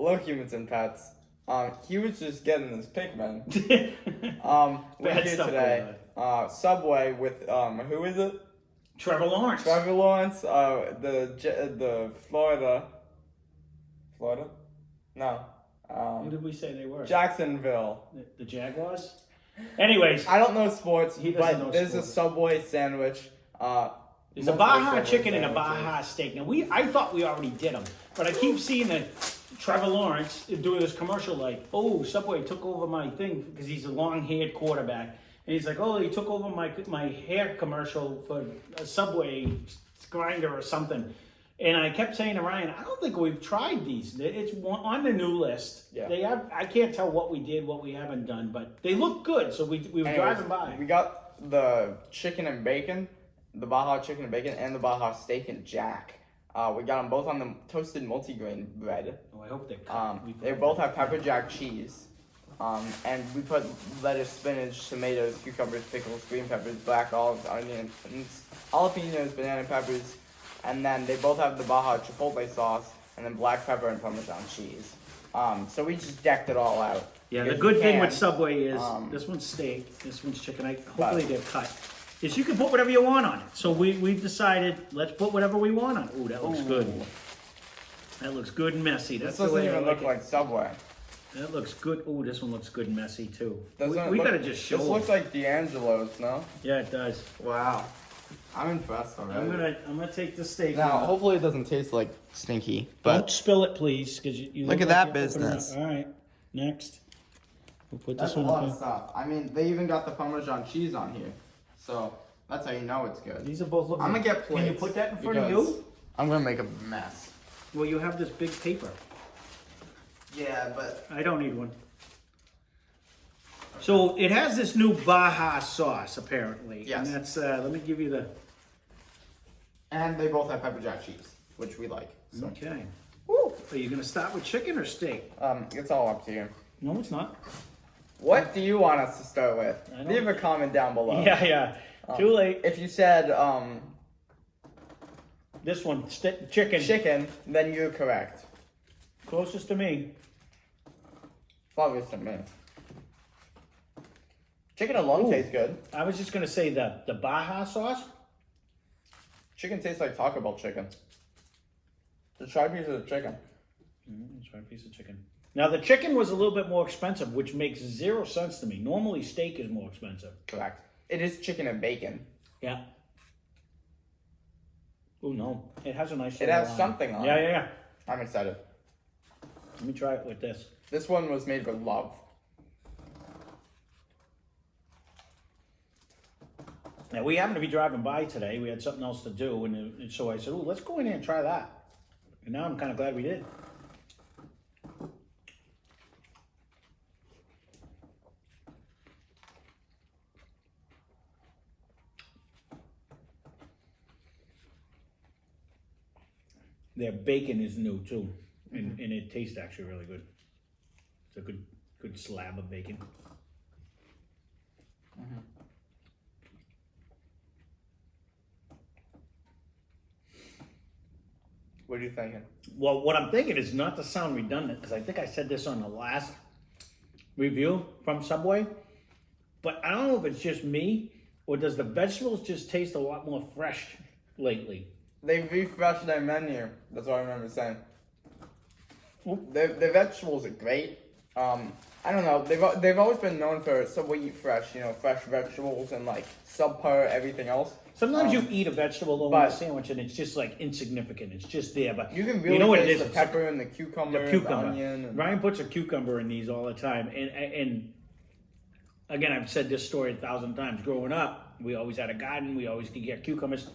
Hello, humans and pets. He was just getting his Pikmin. We're Bad here stuff today. Subway with who is it? Trevor Lawrence. Trevor Lawrence. The Florida. No. Who did we say they were? Jacksonville. The Jaguars. Anyways, I don't know sports, He doesn't know but there's sports. a Subway sandwich. there's a multiple Baja Subway chicken and a sandwiches. Baja steak. Now I thought we already did them, but I keep seeing that Trevor Lawrence doing this commercial like, oh, Subway took over my thing because he's a long-haired quarterback, and he's like, oh, he took over my hair commercial for a Subway grinder or something. And I kept saying to Ryan, I don't think we've tried these. It's on the new list. Yeah. They have. I can't tell what we did, what we haven't done, but they look good. So we were Anyways, driving by. We got the chicken and bacon, the Baja chicken and bacon, and the Baja steak and jack. We got them both on the toasted multigrain bread. Oh, I hope they're cut. They both have pepper jack cheese. And we put lettuce, spinach, tomatoes, cucumbers, pickles, green peppers, black olives, onions, jalapenos, banana peppers, and then they both have the Baja chipotle sauce, and then black pepper and Parmesan cheese. So we just decked it all out. Yeah, the Because good you thing can, with Subway is this one's steak, this one's chicken. Hopefully they're cut. Is you can put whatever you want on it. So we've decided let's put whatever we want on it. Ooh, that looks good. That looks good and messy. That's This the doesn't way I even look it. like Subway. That looks good. Ooh, this one looks good and messy too. Doesn't We it gotta look- just show This them. looks like D'Angelo's, no? Yeah, it does. Wow. I'm impressed already. I'm gonna take the steak. Now, out. hopefully it doesn't taste like stinky, Don't but spill it, please, because you Look look at like that you're opening it business. up. All right, next. We'll put that's this a one lot up of stuff. I mean, they even got the Parmesan cheese on here, so that's how you know it's good. These are both looking. I'm gonna get plates. Can you put that in front of because you? I'm gonna make a mess. Well, you have this big paper. Yeah, but I don't need one. So it has this new Baja sauce, apparently. Yes. And that's, let me give you the. and they both have pepper jack cheese, which we like. So. Okay. Woo. Are you going to start with chicken or steak? It's all up to you. No, it's not. What do you want us to start with? I don't- Leave a comment down below. Yeah. Too late. If you said This one, chicken. chicken, then you're correct. Closest to me. Obvious to me. Chicken alone tastes good. I was just going to say the Baja sauce. Chicken tastes like Taco Bell chicken. Just try a piece of the chicken. Let's try a piece of chicken. Now, the chicken was a little bit more expensive, which makes zero sense to me. Normally, steak is more expensive. Correct. It is chicken and bacon. Yeah. Oh, no. It has a nice It little has line. something on it. Yeah. I'm excited. Let me try it with this. This one was made with love. Now, we happened to be driving by today. We had something else to do, and so I said, "Oh, let's go in there and try that." And now I'm kind of glad we did. Their bacon is new too, and it tastes actually really good. It's a good slab of bacon. What are you thinking? Well, what I'm thinking is not to sound redundant, because I think I said this on the last review from Subway, but I don't know if it's just me, or does the vegetables just taste a lot more fresh lately? They refreshed their menu. That's what I remember saying. Oop. The vegetables are great. I don't know. They've always been known for Subway Eat Fresh. You know, fresh vegetables and like subpar everything else. Sometimes you eat a vegetable over but- a sandwich and it's just like insignificant. It's just there, but You can really know what it taste is? the pepper and the cucumber, The cucumber. and the onion. And... Ryan puts a cucumber in these all the time, and again, I've said this story 1,000 times. Growing up, we always had a garden. We always could get cucumbers.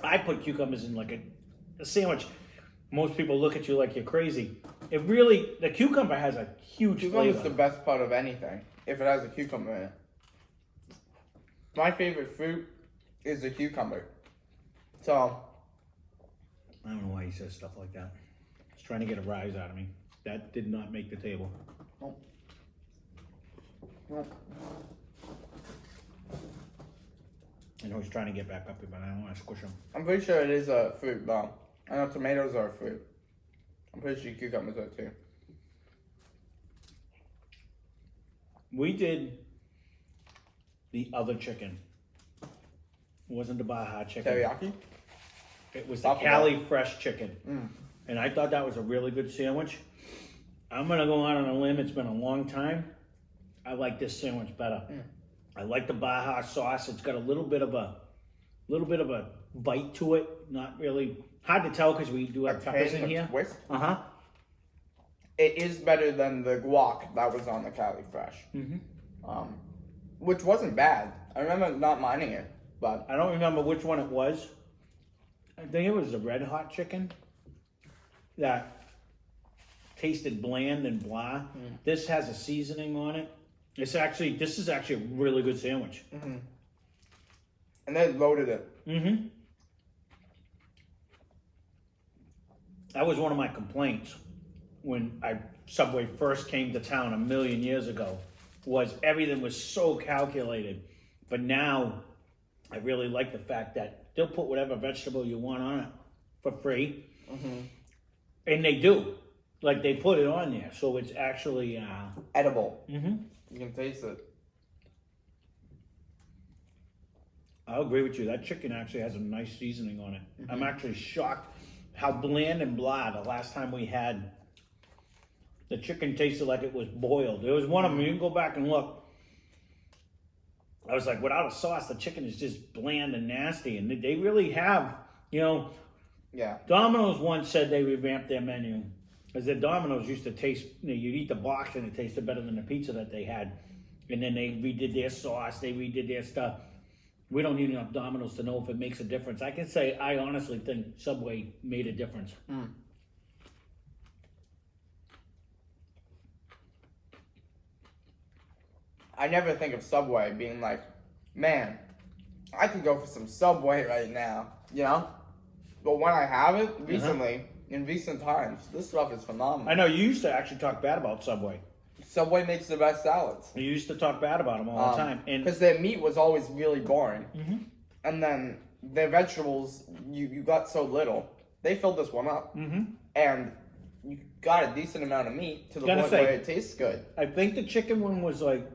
I put cucumbers in like a sandwich. Most people look at you like you're crazy. The cucumber has a huge Cucumber is flavor. the best part of anything if it has a cucumber in it. My favorite fruit is the cucumber. So I don't know why he says stuff like that. He's trying to get a rise out of me. That did not make the table. Nope. I know he's trying to get back up here, but I don't want to squish him. I'm pretty sure it is a fruit though. I know tomatoes are a fruit. I'm pretty sure cucumbers are too. We did the other chicken. It wasn't the Baja chicken. Teriyaki? It was the Buffalo. Cali fresh chicken. And I thought that was a really good sandwich. I'm gonna go out on a limb. It's been a long time. I like this sandwich better. I like the Baja sauce. It's got a little bit of a bite to it. Not really hard to tell because we do have peppers in here. Twist. Uh-huh. It is better than the guac that was on the Cali Fresh. Which wasn't bad. I remember not minding it, but I don't remember which one it was. I think it was the red hot chicken that tasted bland and blah. This has a seasoning on it. This is actually a really good sandwich. and they loaded it. That was one of my complaints when Subway first came to town a million years ago, was everything was so calculated. But now I really like the fact that they'll put whatever vegetable you want on it for free. And they do. Like, they put it on there, so it's actually Edible. You can taste it. I'll agree with you. That chicken actually has a nice seasoning on it. I'm actually shocked how bland and blah the last time we had. The chicken tasted like it was boiled. There was one of them, you can go back and look. I was like, without a sauce, the chicken is just bland and nasty. And they really have, Yeah. Domino's once said they revamped their menu. Because their Domino's used to taste, you'd eat the box and it tasted better than the pizza that they had. And then they redid their sauce, they redid their stuff. We don't need enough Domino's to know if it makes a difference. I can say, I honestly think Subway made a difference. I never think of Subway being like, man, I could go for some Subway right now, But when I have it recently, in recent times, this stuff is phenomenal. I know you used to actually talk bad about Subway. Subway makes the best salads. You used to talk bad about them all the time. Because their meat was always really boring. And then their vegetables, you got so little. They filled this one up. And you got a decent amount of meat to the point where it tastes good. I think the chicken one was like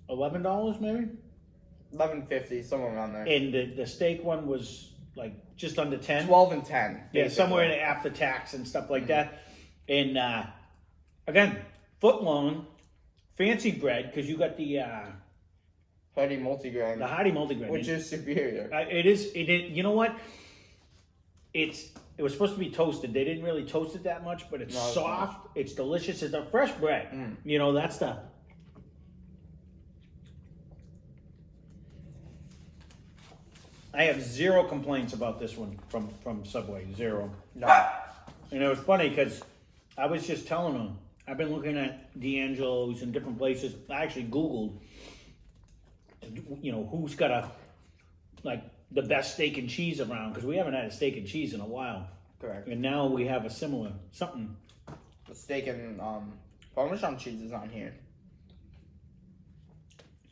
$11 maybe? $11.50, somewhere around there. And the steak one was like just under 10. 12 and 10. Yeah, somewhere in after tax and stuff like that. And again, foot long, fancy bread, because you got the Hearty multigrain. the Hearty multigrain, which is superior. It is. You know what? It was supposed to be toasted. They didn't really toast it that much, but it's soft. It's delicious. It's a fresh bread. That's the. I have zero complaints about this one from Subway. Zero. No. And it was funny because I was just telling them, I've been looking at D'Angelo's and different places. I actually Googled, who's got the best steak and cheese around, because we haven't had a steak and cheese in a while. Correct. And now we have a similar something. The steak and Parmesan cheese is on here.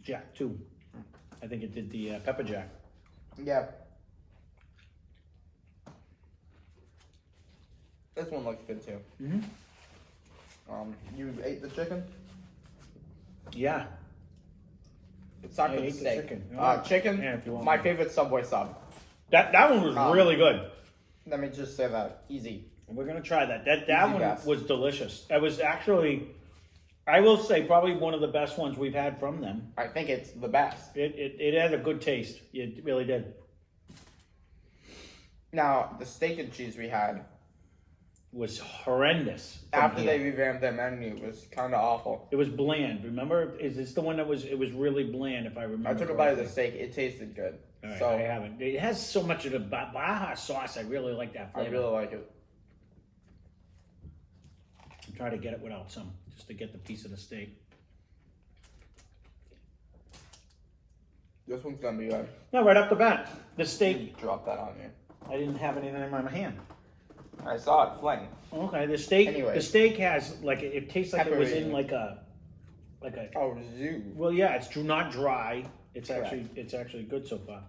Jack too. I think it did the pepper jack. Yeah. This one looks good too. You ate the chicken? Yeah. It's not I for the ate the steak. chicken. Chicken, Yeah, if you want. my favorite Subway sub. That one was really good. Let me just say that. Easy. We're gonna try that. That Easy one best. was delicious. It was actually, I will say, probably one of the best ones we've had from them. I think it's the best. It had a good taste. It really did. Now, the steak and cheese we had, Was horrendous. after they revamped their menu, it was kind of awful. It was bland. Remember? Is this the one that was? It was really bland, if I remember. I took a bite of the steak. It tasted good. All right, So, I haven't. It has so much of the Baja sauce. I really like that I flavor. really like it. I'm trying to get it without some, just to get the piece of the steak. This one's gonna be good. No, right off the bat, the steak. Drop that on you. I didn't have anything in my hand. I saw it fling. Okay, the steak. Anyway. The steak has it tastes like it was in Peppery. like a. Oh, zoo. Well, yeah, it's not dry. It's Correct. actually good so far.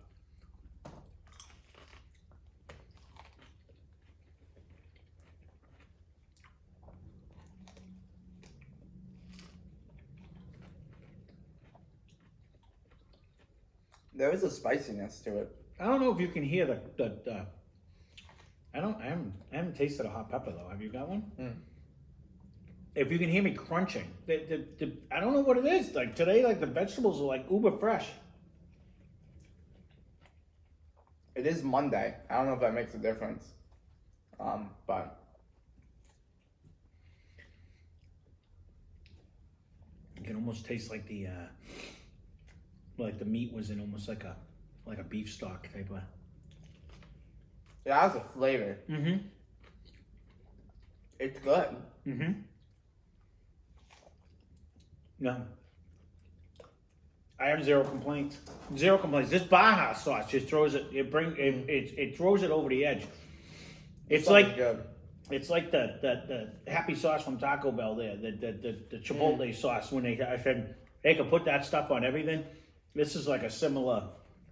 There is a spiciness to it. I don't know if you can hear the I haven't tasted a hot pepper though. Have you got one? Mm. If you can hear me crunching, I don't know what it is. Like today, like the vegetables are like uber fresh. It is Monday. I don't know if that makes a difference. But you can almost taste like the meat was in almost like a beef stock type of. it has a flavor. Mm-hmm. It's good. Mm-hmm. No. I have zero complaints. Zero complaints. This Baja sauce just throws it. It throws it over the edge. It's like good. It's like the happy sauce from Taco Bell there. The Chipotle sauce when I said they could put that stuff on everything. This is like a similar.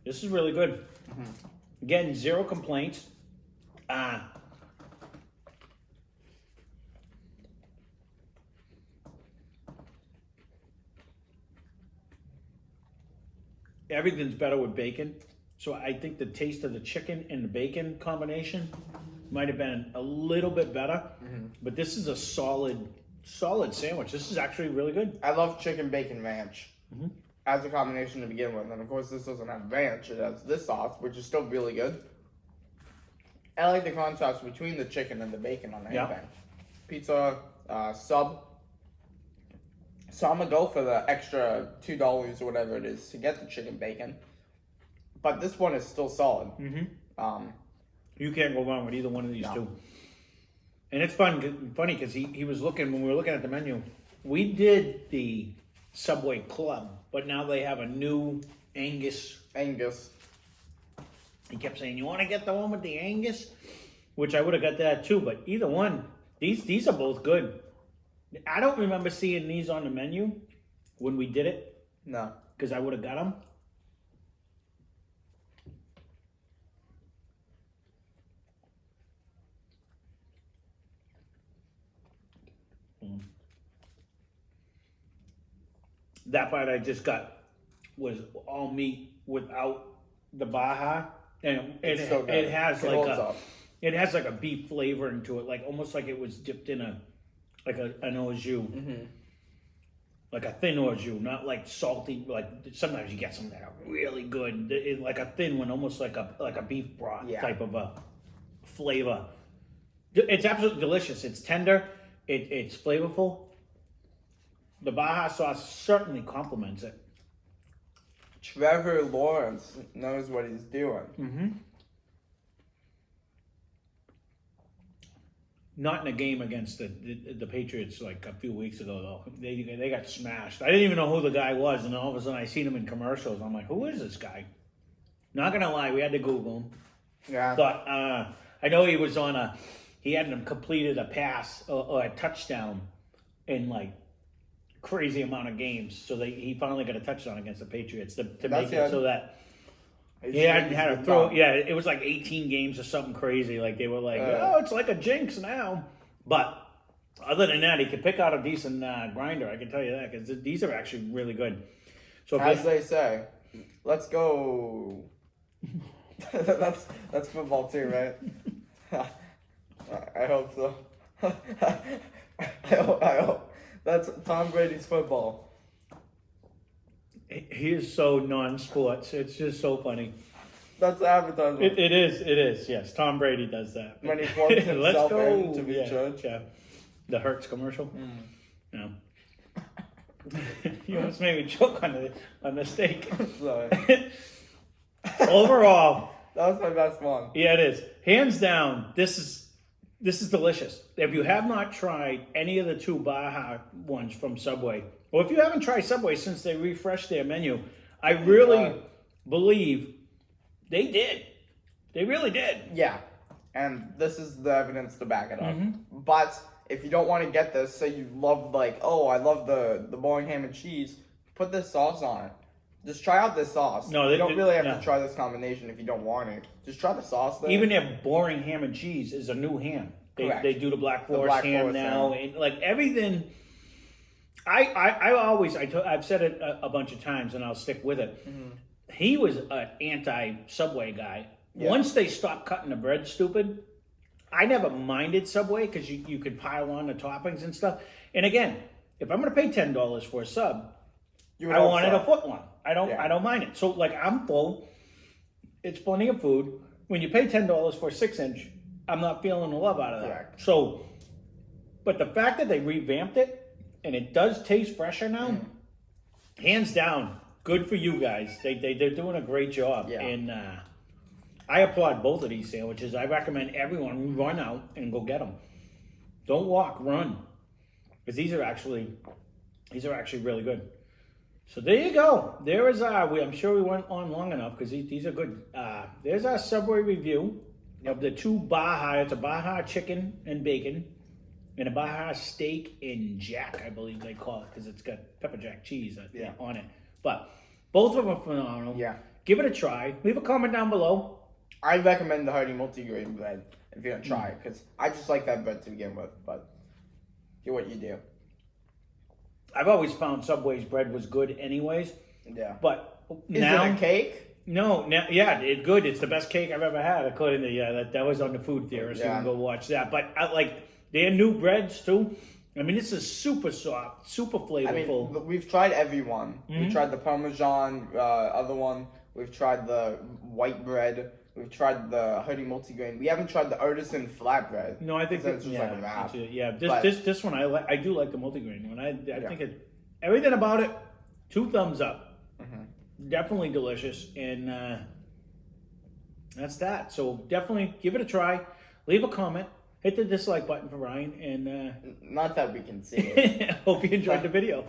This is really good. Mm-hmm. Again, zero complaints. Everything's better with bacon. So I think the taste of the chicken and the bacon combination might have been a little bit better. Mm-hmm. But this is a solid sandwich. This is actually really good. I love chicken bacon ranch as a combination to begin with. And of course, this doesn't have ranch. It has this sauce, which is still really good. I like the contrast between the chicken and the bacon on anything. Yeah. Pizza, sub. So I'm going to go for the extra $2 or whatever it is to get the chicken bacon. But this one is still solid. Mm-hmm. You can't go wrong with either one of these two. And it's funny because he was looking, when we were looking at the menu, we did the Subway Club, but now they have a new Angus. He kept saying, you want to get the one with the Angus? Which I would have got that too, but either one, these are both good. I don't remember seeing these on the menu when we did it. No. Because I would have got them. That bite I just got was all meat without the Baja, and it has it has like a beef flavoring to it, like almost like it was dipped in an au jus, like a thin au jus, not like salty. Like sometimes you get some that are really good, like a thin one, almost like a beef broth type of a flavor. It's absolutely delicious. It's tender. It's flavorful. The Baja sauce certainly complements it. Trevor Lawrence knows what he's doing. Mm-hmm. Not in a game against the Patriots like a few weeks ago, though. They got smashed. I didn't even know who the guy was, and then all of a sudden I seen him in commercials. I'm like, who is this guy? Not gonna lie, we had to Google him. Yeah. But I know he was he hadn't completed a pass or a touchdown in like crazy amount of games, so he finally got a touchdown against the Patriots to make it so that he hadn't had to throw. Yeah, it was like 18 games or something crazy. Like they were like, oh, it's like a jinx now. But other than that, he could pick out a decent grinder. I can tell you that because these are actually really good. So as they say, let's go. that's football too, right? I hope so. I hope. That's Tom Brady's football. He is so non-sports. It's just so funny. That's advertisement. It is. Yes, Tom Brady does that. When he plugs himself in to be judged. Yeah. The Hertz commercial. No. You almost made me choke on the steak. Sorry. Overall, that was my best one. Yeah, it is. Hands down, this is delicious. If you have not tried any of the two Baja ones from Subway, or if you haven't tried Subway since they refreshed their menu, I really believe they did. They really did. Yeah. And this is the evidence to back it up. But if you don't want to get this, say you love I love the boring ham and cheese, put this sauce on it. Just try out this sauce. No, you don't really have to try this combination if you don't want it. Just try the sauce there. Even their boring ham and cheese is a new ham. They do the Black Forest ham now. And like everything, I've said it a bunch of times and I'll stick with it. he was an anti-Subway guy. Yeah. Once they stopped cutting the bread stupid, I never minded Subway because you could pile on the toppings and stuff. And again, if I'm going to pay $10 for a sub, I wanted a foot long. I don't mind it. So like I'm full. It's plenty of food. When you pay $10 for a 6-inch, I'm not feeling the love out of that. Correct. So, but the fact that they revamped it and it does taste fresher now, hands down, good for you guys. They're doing a great job. Yeah. And I applaud both of these sandwiches. I recommend everyone run out and go get them. Don't walk, run, because these are actually really good. So there you go. There is I'm sure we went on long enough because these are good. There's our Subway review of the two Baja. It's a Baja chicken and bacon, and a Baja steak and jack, I believe they call it, because it's got pepper jack cheese on it. But both of them are phenomenal. Yeah. Give it a try. Leave a comment down below. I recommend the Hearty multigrain bread if you're gonna try it, because I just like that bread to begin with. But do what you do. I've always found Subway's bread was good anyways. Yeah. But Is now, it a cake? No, yeah, it's good. It's the best cake I've ever had, according to that was on the Food Theorist. You can go watch that. But I like their new breads too. I mean, this is super soft, super flavorful. I mean, we've tried every one. We tried the Parmesan, other one. We've tried the white bread. We've tried the Hearty multigrain. We haven't tried the artisan flatbread. No, I think it's just like a wrap. This one I do like the multigrain one. I think everything about it, 2 thumbs up. Definitely delicious, and that's that. So definitely give it a try. Leave a comment. Hit the dislike button for Ryan, and not that we can see it. hope you enjoyed the video.